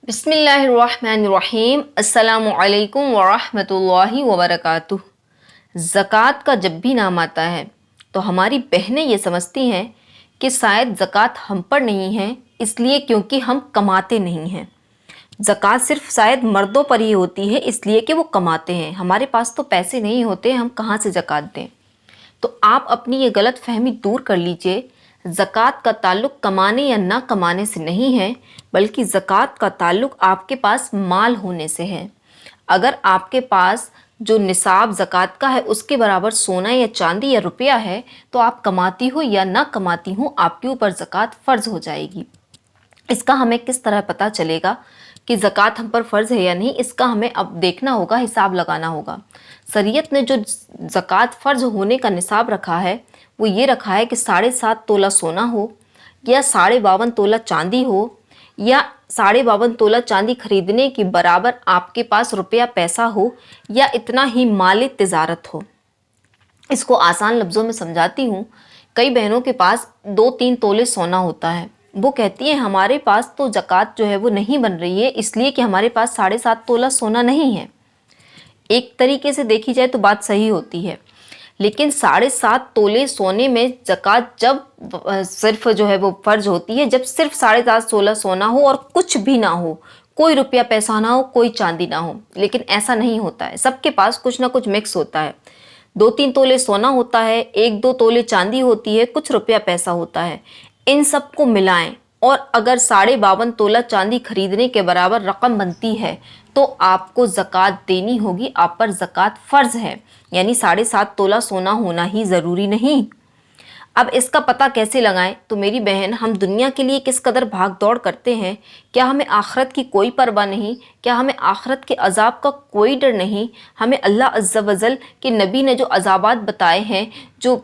बिस्मिल्लाहिर्रहमानिर्रहीम अस्सलामुअलैकुम वरहमतुल्लाहि वबरकातुह। ज़कात का जब भी नाम आता है तो हमारी बहनें ये समझती हैं कि शायद ज़कात हम पर नहीं है, इसलिए क्योंकि हम कमाते नहीं हैं। ज़कात सिर्फ शायद मर्दों पर ही होती है, इसलिए कि वो कमाते हैं। हमारे पास तो पैसे नहीं होते, हम कहाँ से ज़कात दें। तो आप अपनी ये गलत फहमी दूर कर लीजिए। ज़कात का ताल्लुक़ कमाने या ना कमाने से नहीं है, बल्कि ज़कात का ताल्लुक़ आपके पास माल होने से है। अगर आपके पास जो निसाब ज़कात का है उसके बराबर सोना या चांदी या रुपया है, तो आप कमाती हो या ना कमाती हो, आपके ऊपर ज़कात फ़र्ज़ हो जाएगी। इसका हमें किस तरह पता चलेगा कि ज़कात हम पर फ़र्ज़ है या नहीं, इसका हमें अब देखना होगा, हिसाब लगाना होगा। शरीयत ने जो ज़कात फ़र्ज़ होने का निसाब रखा है वो ये रखा है कि 7.5 तोला सोना हो, या 52.5 तोला चांदी हो, या 52.5 तोला चांदी खरीदने के बराबर आपके पास रुपया पैसा हो, या इतना ही माल तिजारत हो। इसको आसान लफ्ज़ों में समझाती हूँ। कई बहनों के पास 2-3 तोले सोना होता है, वो कहती हैं हमारे पास तो ज़कात जो है वो नहीं बन रही है, इसलिए कि हमारे पास 7.5 तोला सोना नहीं है। एक तरीके से देखी जाए तो बात सही होती है, लेकिन 7.5 तोले सोने में ज़कात जब सिर्फ जो है वो फ़र्ज़ होती है जब सिर्फ 7.5 तोला सोना हो और कुछ भी ना हो, कोई रुपया पैसा ना हो, कोई चांदी ना हो। लेकिन ऐसा नहीं होता है, सबके पास कुछ ना कुछ मिक्स होता है। 2-3 तोले सोना होता है, 1-2 तोले चांदी होती है, कुछ रुपया पैसा होता है। इन सब को मिलाएं और अगर 52.5 तोला चांदी खरीदने के बराबर रकम बनती है तो आपको ज़कात देनी होगी। आप पर ज़कात फ़र्ज़ है, यानी 7.5 तोला सोना होना ही ज़रूरी नहीं। अब इसका पता कैसे लगाएं? तो मेरी बहन, हम दुनिया के लिए किस कदर भाग दौड़ करते हैं। क्या हमें आखरत की कोई परवाह नहीं? क्या हमें आखरत के अजाब का कोई डर नहीं? हमें अल्लाह अज़्ज़ा वजल के नबी ने जो अजाबात बताए हैं, जो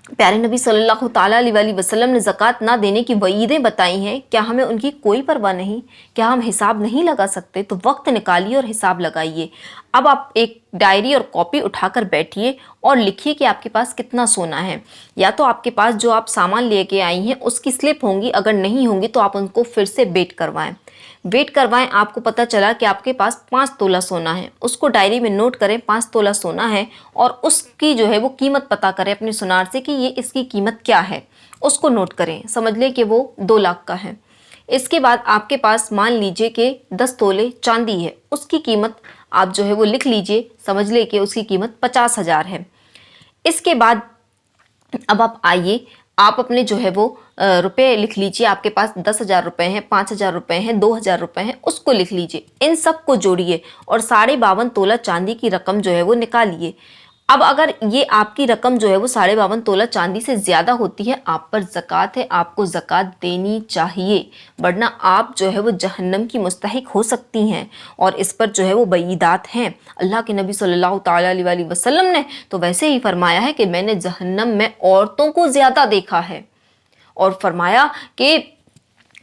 प्यारे नबी सल्लल्लाहु ताला अलैहि वसल्लम ने ज़कात ना देने की वईदें बताई हैं, क्या हमें उनकी कोई परवाह नहीं? क्या हम हिसाब नहीं लगा सकते? तो वक्त निकालिए और हिसाब लगाइए। अब आप एक डायरी और कॉपी उठाकर बैठिए और लिखिए कि आपके पास कितना सोना है। या तो आपके पास जो आप सामान लेके आई हैं उसकी स्लिप होंगी, अगर नहीं होंगी तो आप उनको फिर से वेट करवाएं। आपको पता चला कि आपके पास 5 तोला सोना है, उसको डायरी में नोट करें, 5 तोला सोना है, और उसकी जो है वो कीमत पता करें अपने सुनार से कि ये इसकी कीमत क्या है। उसको नोट करें, समझ लें कि वो 2 लाख का है। इसके बाद आपके पास मान लीजिए कि 10 तोले चांदी है, उसकी कीमत आप जो है वो लिख लीजिए, समझ लें कि उसकी कीमत 50,000 है। इसके बाद अब आप आइए, आप अपने जो है वो रुपए लिख लीजिए। आपके पास 10,000 रुपये हैं, 5,000 रुपये हैं, 2,000 रुपये हैं, उसको लिख लीजिए। इन सब को जोड़िए और 52.5 तोला चांदी की रकम जो है वो निकालिए। अब अगर ये आपकी रकम जो है वो 52.5 तोला चांदी से ज़्यादा होती है, आप पर ज़कात है, आपको ज़कात देनी चाहिए, वरना आप जो है वो जहन्नम की मुस्तहिक हो सकती हैं। और इस पर जो है वो बयीदात हैं। अल्लाह के नबी सल्लल्लाहु ताला अलैहि वसल्लम ने तो वैसे ही फरमाया है कि मैंने जहन्नम में औरतों को ज़्यादा देखा है, और फरमाया कि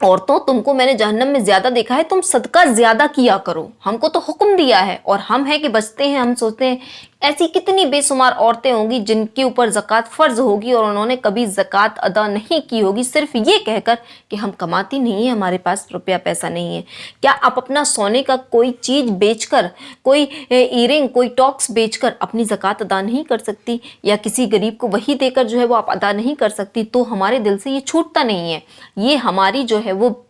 औरतों, तुमको मैंने जहन्नम में ज़्यादा देखा है, तुम सदका ज़्यादा किया करो। हमको तो हुक्म दिया है और हम हैं कि बचते हैं। हम सोचते हैं ऐसी कितनी बेशुमार औरतें होंगी जिनके ऊपर ज़कात फ़र्ज़ होगी और उन्होंने कभी ज़कात अदा नहीं की होगी, सिर्फ ये कहकर कि हम कमाती नहीं है, हमारे पास रुपया पैसा नहीं है। क्या आप अपना सोने का कोई चीज़ बेचकर, कोई ईयरिंग, कोई टॉक्स बेचकर अपनी ज़कात अदा नहीं कर सकती, या किसी गरीब को वही देकर जो है वो आप अदा नहीं कर सकती? तो हमारे दिल से ये छूटता नहीं है। ये हमारी जो है वो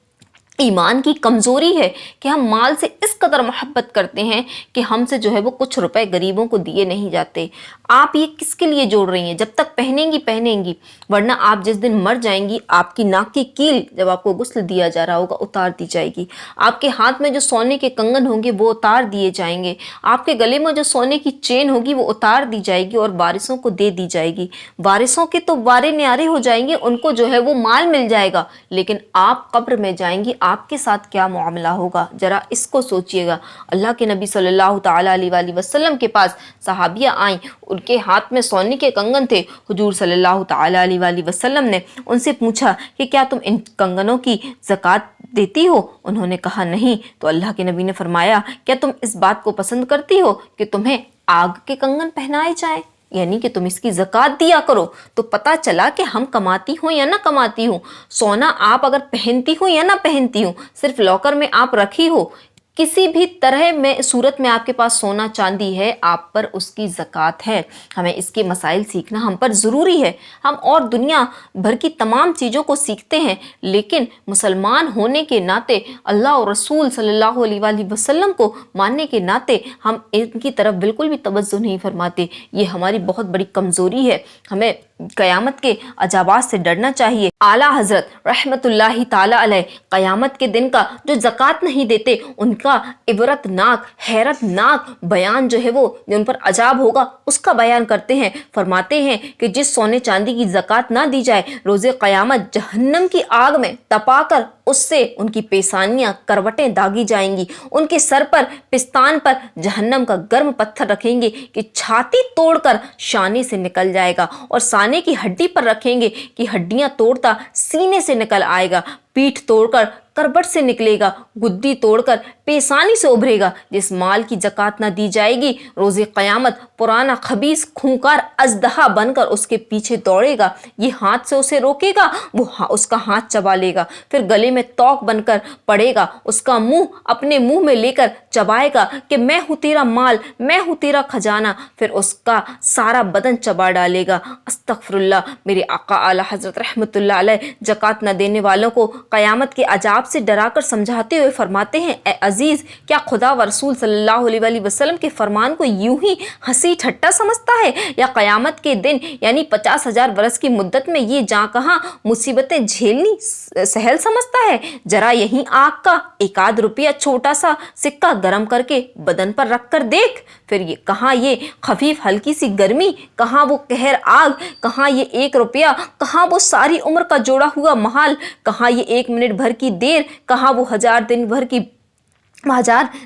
ईमान की कमज़ोरी है कि हम माल से इस कदर मोहब्बत करते हैं कि हमसे जो है वो कुछ रुपए गरीबों को दिए नहीं जाते। आप ये किसके लिए जोड़ रही हैं? जब तक पहनेंगी, वरना आप जिस दिन मर जाएंगी, आपकी नाक की कील जब आपको गुस्ल दिया जा रहा होगा उतार दी जाएगी। आपके हाथ में जो सोने के कंगन होंगे वो उतार दिए जाएंगे। आपके गले में जो सोने की चेन होगी वो उतार दी जाएगी और वारिसों को दे दी जाएगी। वारिसों के तो वारे न्यारे हो जाएंगे, उनको जो है वो माल मिल जाएगा, लेकिन आप कब्र में जाएंगी, आपके साथ क्या मामला होगा, जरा इसको सोचिएगा। अल्लाह के नबी सल्लल्लाहु ताला अलैहि वसल्लम के पास सहाबिया आई, उनके हाथ में सोने के कंगन थे। हुजूर सल्लल्लाहु ताला अलैहि वसल्लम ने उनसे पूछा कि क्या तुम इन कंगनों की ज़कात देती हो? उन्होंने कहा नहीं। तो अल्लाह के नबी ने फरमाया, क्या तुम इस बात को पसंद करती हो कि तुम्हें आग के कंगन पहनाए जाएं? यानी कि तुम इसकी ज़कात दिया करो। तो पता चला कि हम कमाती हो या ना कमाती हो, सोना आप अगर पहनती हो या ना पहनती हो, सिर्फ लॉकर में आप रखी हो, किसी भी तरह में सूरत में आपके पास सोना चांदी है, आप पर उसकी ज़कात है। हमें इसके मसाइल सीखना हम पर ज़रूरी है। हम और दुनिया भर की तमाम चीज़ों को सीखते हैं, लेकिन मुसलमान होने के नाते, अल्लाह और रसूल सल्लल्लाहु अलैहि वसल्लम को मानने के नाते हम इनकी तरफ बिल्कुल भी तवज्जो नहीं फरमाते। ये हमारी बहुत बड़ी कमज़ोरी है। हमें क़यामत के अजाबात से डरना चाहिए। आला हज़रत रहमतुल्लाहि ताला अलैह क़यामत के दिन का जो ज़कात नहीं देते, उनका इबरतनाक हैरतनाक बयान जो है वो जो उन पर अजाब होगा उसका बयान करते हैं। फरमाते हैं कि जिस सोने चांदी की ज़कात ना दी जाए, रोज़े क़यामत जहन्नम की आग में तपाकर उससे उनकी पेशानियां करवटें दागी जाएंगी। उनके सर पर पिस्तान पर जहन्नम का गर्म पत्थर रखेंगे कि छाती तोड़कर शाने से निकल जाएगा, और साने की हड्डी पर रखेंगे कि हड्डियां तोड़ता सीने से निकल आएगा। पीठ तोड़कर करबट से निकलेगा, गुद्दी तोड़कर पेशानी से उभरेगा। जिस माल की ज़कात ना दी जाएगी, रोज़े क़यामत पुराना खबीस खूंखार अजदहा बनकर उसके पीछे दौड़ेगा। ये हाथ से उसे रोकेगा, वो उसका हाथ चबा लेगा। फिर गले में तौक बनकर पड़ेगा, उसका मुंह अपने मुंह में लेकर चबाएगा कि मैं हूँ तेरा माल, मैं हूँ तेरा खजाना। फिर उसका सारा बदन चबा डालेगा। अस्तगफिरुल्लाह। मेरे आका आला हज़रत रहमतुल्लाह अलैह ज़कात न देने वालों को क़यामत के अजाब से डराकर समझाते हुए फरमाते हैं, ए अजीज़, क्या खुदा व रसूल सल्लल्लाहु अलैहि वसल्लम के फरमान को यूं ही हंसी ठट्टा समझता है, या क़यामत के दिन यानी 50,000 बरस की मुद्दत में ये जहाँ कहाँ मुसीबतें झेलनी सहल समझता है? जरा यहीं आग का एक आध रुपया छोटा सा सिक्का गरम करके बदन पर रख कर देख। फिर ये कहाँ ये खफीफ हल्की सी गर्मी, कहाँ वो कहर आग, कहाँ ये 1 रुपया, कहाँ वो सारी उम्र का जोड़ा हुआ महाल, कहाँ ये 1 मिनट भर की देर, कहाँ वो 1000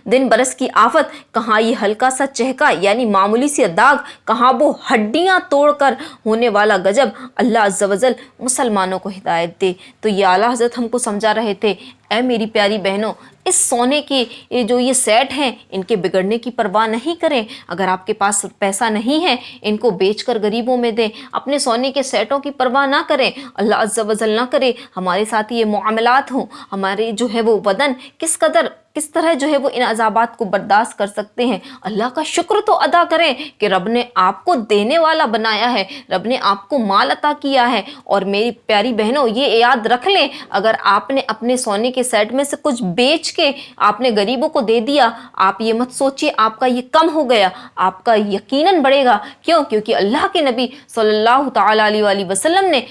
दिन बरस की आफत, कहाँ ये हल्का सा चहका यानी मामूली सी दाग, कहाँ वो हड्डियां तोड़कर होने वाला गजब। अल्लाह अज़्ज़ा वजल मुसलमानों को हिदायत दे। तो ये आला हज़रत हमको समझा रहे थे, ऐ मेरी प्यारी बहनों, इस सोने के जो ये सेट हैं, इनके बिगड़ने की परवाह नहीं करें। अगर आपके पास पैसा नहीं है, इनको बेचकर गरीबों में दें। अपने सोने के सेटों की परवाह ना करें। अल्लाह अज़्ज़ा वजल ना करे हमारे साथ ये मामलात हों। हमारे जो है वो बदन किस तरह जो है वो इन अजाबात को बर्दाश्त कर सकते हैं। अल्लाह का शुक्र तो अदा करें कि रब ने आपको देने वाला बनाया है, रब ने आपको माल अता किया है। और मेरी प्यारी बहनों, ये याद रख लें, अगर आपने अपने सोने के सेट में से कुछ बेच के आपने गरीबों को दे दिया, आप ये मत सोचिए आपका ये कम हो गया, आपका यकीनन बढ़ेगा। क्यों? क्योंकि अल्लाह के नबी सल्लल्लाहु ताला अलैहि वसल्लम ने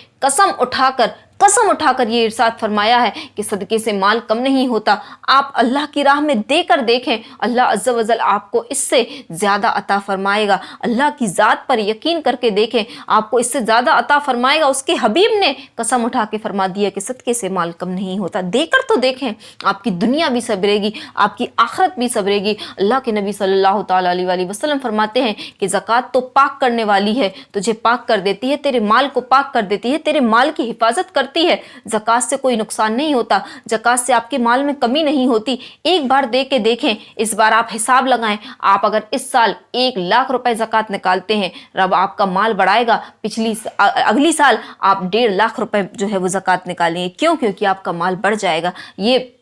कसम उठाकर ये इरशाद फरमाया है कि सदके से माल कम नहीं होता। आप अल्लाह की राह में देकर देखें, अल्लाह अज़्ज़ा वजल आपको इससे ज़्यादा अता फरमाएगा। अल्लाह की ज़ात पर यकीन करके देखें, आपको इससे ज़्यादा अता फरमाएगा। उसके हबीब ने कसम उठा के फरमा दिया कि सदके से माल कम नहीं होता। देकर तो देखें, आपकी दुनिया भी सबरेगी, आपकी आखिरत भी सबरेगी। अल्लाह के नबी सल्लल्लाहु ताला अलैहि वसल्लम फरमाते हैं कि ज़कात तो पाक करने वाली है, तुझे पाक कर देती है, तेरे माल को पाक कर देती है, तेरे माल की हिफाजत करती है। ज़कात से कोई नुकसान नहीं होता, ज़कात से आपके माल में कमी नहीं होती। एक बार दे के देखें, इस बार आप हिसाब लगाएं। आप अगर इस साल 1 लाख रुपए ज़कात निकालते हैं, रब आपका माल बढ़ाएगा। अगली साल आप 1.5 लाख रुपए जो है वो ज़कात निकालेंगे। क्यों? क्योंकि आपका माल बढ़ जाएगा। ये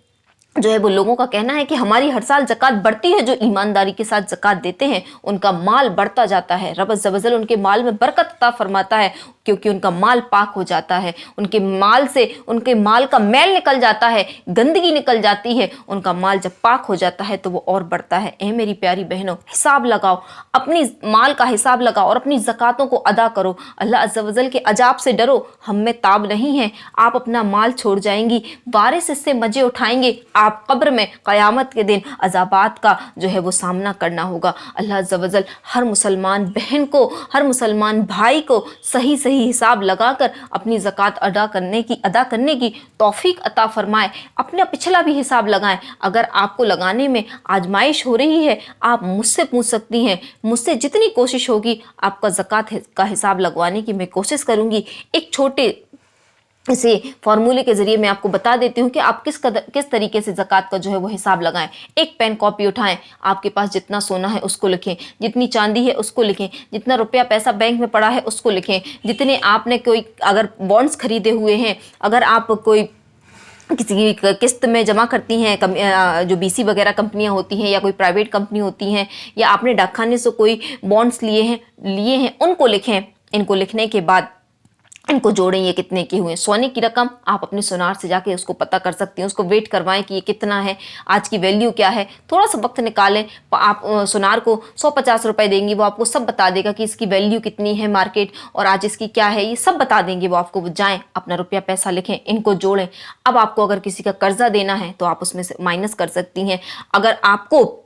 जो है वो लोगों का कहना है कि हमारी हर साल ज़कात बढ़ती है। जो ईमानदारी के साथ ज़कात देते हैं, उनका माल बढ़ता जाता है। रब अज़्ज़ा वजल उनके माल में बरकत अता फरमाता है, क्योंकि उनका माल पाक हो जाता है। उनके माल का मैल निकल जाता है, गंदगी निकल जाती है। उनका माल जब पाक हो जाता है तो वो और बढ़ता है। ए मेरी प्यारी बहनों, हिसाब लगाओ, अपनी माल का हिसाब लगाओ और अपनी ज़कातों को अदा करो। अल्लाह अज़्ज़ा वजल के अजाब से डरो। हम में ताब नहीं है, आप अपना माल छोड़ जाएंगी, वारिस इससे मजे उठाएंगे। आप कब्र में क़यामत के दिन अजाबात का जो है वो सामना करना होगा। अल्लाह अज़्ज़ा वजल हर मुसलमान बहन को, हर मुसलमान भाई को सही हिसाब लगाकर अपनी ज़कात अदा करने की तौफीक अता फरमाए। अपना पिछला भी हिसाब लगाएं। अगर आपको लगाने में आजमाइश हो रही है, आप मुझसे पूछ सकती हैं। मुझसे जितनी कोशिश होगी आपका ज़कात का हिसाब लगवाने की मैं कोशिश करूँगी। एक छोटे इसे फॉर्मूले के ज़रिए मैं आपको बता देती हूँ कि आप किस तरीके से ज़कात का जो है वो हिसाब लगाएं। एक पेन कॉपी उठाएं, आपके पास जितना सोना है उसको लिखें, जितनी चांदी है उसको लिखें, जितना रुपया पैसा बैंक में पड़ा है उसको लिखें, जितने आपने कोई अगर बॉन्ड्स खरीदे हुए हैं, अगर आप कोई किसी की किस्त में जमा करती हैं, जो बीसी वगैरह कंपनियां होती हैं या कोई प्राइवेट कंपनी होती हैं, या आपने डाकखाने से कोई बॉन्ड्स लिए हैं उनको लिखें। इनको लिखने के बाद इनको जोड़ें, ये कितने के हुए। सोने की रकम आप अपने सुनार से जाके उसको पता कर सकती हैं, उसको वेट करवाएं कि ये कितना है, आज की वैल्यू क्या है। थोड़ा सा वक्त निकालें, आप सुनार को 150 रुपए देंगी, वो आपको सब बता देगा कि इसकी वैल्यू कितनी है मार्केट और आज इसकी क्या है, ये सब बता देंगे वो आपको। वो जाएँ, अपना रुपया पैसा लिखें, इनको जोड़ें। अब आपको अगर किसी का कर्जा देना है तो आप उसमें से माइनस कर सकती हैं। अगर आपको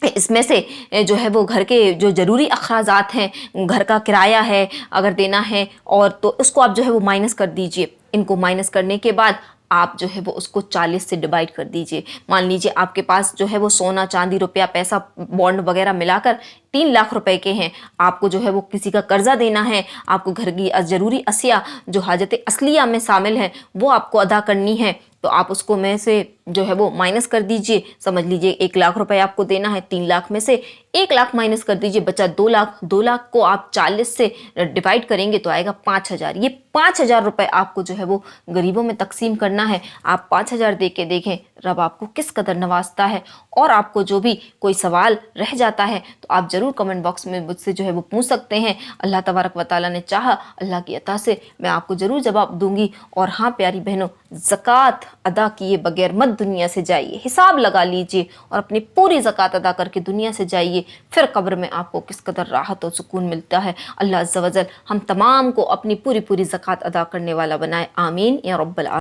इसमें से जो है वो घर के जो ज़रूरी अखराजात हैं, घर का किराया है अगर देना है, और तो उसको आप जो है वो माइनस कर दीजिए। इनको माइनस करने के बाद आप जो है वो उसको 40 से डिवाइड कर दीजिए। मान लीजिए आपके पास जो है वो सोना चांदी रुपया पैसा बॉन्ड वगैरह मिलाकर 3 लाख रुपए के हैं। आपको जो है वो किसी का कर्जा देना है, आपको घर की ज़रूरी अशिया जो हाजत असलिया में शामिल है वो आपको अदा करनी है, तो आप उसको में से जो है वो माइनस कर दीजिए। समझ लीजिए 1 लाख रुपए आपको देना है, 3 लाख में से 1 लाख माइनस कर दीजिए, बचा 2 लाख। 2 लाख को आप 40 से डिवाइड करेंगे तो आएगा 5,000। ये 5,000 रुपए आपको जो है वो गरीबों में तकसीम करना है। आप 5,000 दे के देखें रब आपको किस कदर नवाजता है। और आपको जो भी कोई सवाल रह जाता है तो आप ज़रूर कमेंट बॉक्स में मुझसे जो है वो पूछ सकते हैं। अल्लाह तबारक व तआला ने चाहा, अल्लाह की अता से मैं आपको ज़रूर जवाब दूंगी। और हाँ प्यारी बहनों, ज़कात अदा किए बगैर मत दुनिया से जाइए, हिसाब लगा लीजिए और अपनी पूरी ज़कात अदा करके दुनिया से जाइए, फिर कब्र में आपको किस कदर राहत और सुकून मिलता है। अल्लाह अज़्ज़ा वजल हम तमाम को अपनी पूरी ज़कात अदा करने वाला बनाए। आमीन या रब्बल आलमीन।